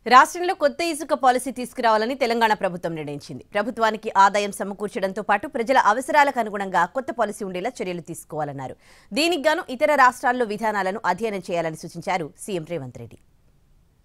రాష్ట్రంలో కొత్త ఇసుక పాలసీ తీసుకురావాలని తెలంగాణ ప్రభుత్వం నిర్ణయించింది. ప్రభుత్వానికి ఆదాయం సమకూర్చడంతో పాటు ప్రజల అవసరాలకు అనుగుణంగా కొత్త పాలసీ ఉండేలా చర్యలు తీసుకోవాలన్నారు. దీనికి గాను ఇతర రాష్ట్రాల్లో విధానాలను అధ్యయనం చేయాలని సూచించారు సీఎం రేవంత్ రెడ్డి.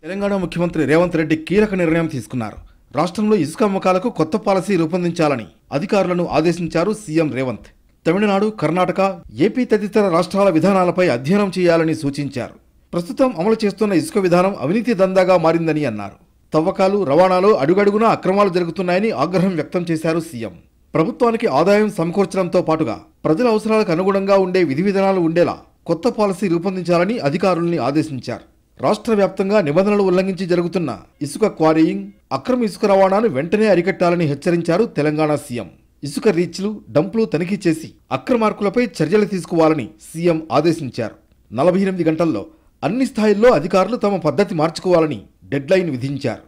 తెలంగాణ ముఖ్యమంత్రి రేవంత్ రెడ్డి కీలక నిర్ణయం తీసుకున్నారు. రాష్ట్రంలో ఇసుక అమ్మకాలకు కొత్త పాలసీ రూపొందించాలని అధికారులను ఆదేశించారు సీఎం రేవంత్. తమిళనాడు, కర్ణాటక, ఏపీ తదితర రాష్ట్రాల విధానాలపై అధ్యయనం చేయాలని సూచించారు. ప్రస్తుతం అమలు చేస్తున్న ఇసుక విధానం అవినీతి దందాగా మారిందని అన్నారు. తవ్వకాలు, రవాణాలో అడుగడుగునా అక్రమాలు జరుగుతున్నాయని ఆగ్రహం వ్యక్తం చేశారు సీఎం. ప్రభుత్వానికి ఆదాయం సమకూర్చడంతో పాటుగా ప్రజల అవసరాలకు అనుగుణంగా ఉండే విధి విధానాలు ఉండేలా కొత్త పాలసీ రూపొందించాలని అధికారుల్ని ఆదేశించారు. రాష్ట్ర వ్యాప్తంగా నిబంధనలు ఉల్లంఘించి జరుగుతున్న ఇసుక క్వారీయింగ్, అక్రమ ఇసుక రవాణాను వెంటనే అరికట్టాలని హెచ్చరించారు తెలంగాణ సీఎం. ఇసుక రీచ్లు, డంపులు తనిఖీ చేసి అక్రమార్కులపై చర్యలు తీసుకోవాలని సీఎం ఆదేశించారు. 48 గంటల్లో అన్ని స్థాయిల్లో అధికారులు తమ పద్ధతి మార్చుకోవాలని డెడ్లైన్ విధించారు.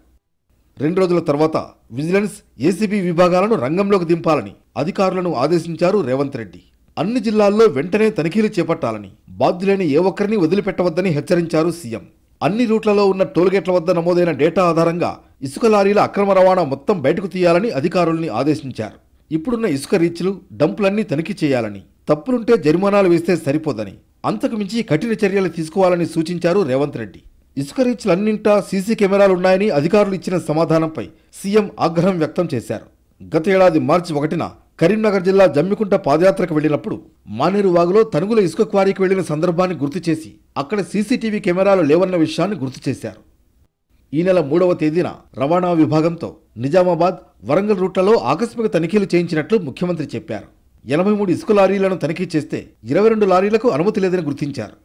2 రోజుల తర్వాత విజిలెన్స్, ఏసీబీ విభాగాలను రంగంలోకి దింపాలని అధికారులను ఆదేశించారు రేవంత్ రెడ్డి. అన్ని జిల్లాల్లో వెంటనే తనిఖీలు చేపట్టాలని, బాధ్యులైన ఏ ఒక్కరిని వదిలిపెట్టవద్దని హెచ్చరించారు సీఎం. అన్ని రూట్లలో ఉన్న టోల్గేట్ల వద్ద నమోదైన డేటా ఆధారంగా ఇసుక లారీల అక్రమ రవాణా మొత్తం బయటకు తీయాలని అధికారుల్ని ఆదేశించారు. ఇప్పుడున్న ఇసుక రీచ్లు, డంపులన్నీ తనిఖీ చేయాలని, తప్పులుంటే జరిమానాలు వేస్తే సరిపోదని, అంతకు మించి కఠిన చర్యలు తీసుకోవాలని సూచించారు రేవంత్ రెడ్డి. ఇసుక రీచ్లన్నింటా సీసీ కెమెరాలున్నాయని అధికారులు ఇచ్చిన సమాధానంపై సీఎం ఆగ్రహం వ్యక్తం చేశారు. గత ఏడాది మార్చి 1న కరీంనగర్ జిల్లా జమ్మికుంట పాదయాత్రకు వెళ్లినప్పుడు మానేరు వాగులో తనుగుల ఇసుక క్వారీకి వెళ్లిన సందర్భాన్ని గుర్తు చేసి అక్కడ సీసీటీవీ కెమెరాలు లేవన్న విషయాన్ని గుర్తు చేశారు. ఈ నెల 3వ తేదీన రవాణా విభాగంతో నిజామాబాద్, వరంగల్ రూట్లలో ఆకస్మిక తనిఖీలు చేయించినట్లు ముఖ్యమంత్రి చెప్పారు. 83 ఇసుక లారీలను తనిఖీ చేస్తే 22 లారీలకు అనుమతి లేదని గుర్తించారు.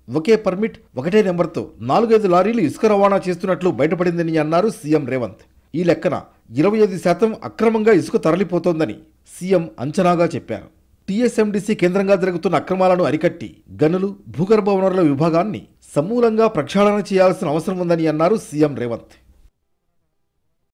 ఒకే పర్మిట్, ఒకటే నెంబర్తో 4-5 లారీలు ఇసుక రవాణా చేస్తున్నట్లు బయటపడిందని అన్నారు సీఎం రేవంత్. ఈ లెక్కన 25% అక్రమంగా ఇసుక తరలిపోతోందని సీఎం అంచనాగా చెప్పారు. టీఎస్ఎండీసీ కేంద్రంగా జరుగుతున్న అక్రమాలను అరికట్టి గనులు, భూగర్భ వనరుల విభాగాన్ని సమూలంగా ప్రక్షాళన చేయాల్సిన అవసరం ఉందని అన్నారు సీఎం రేవంత్.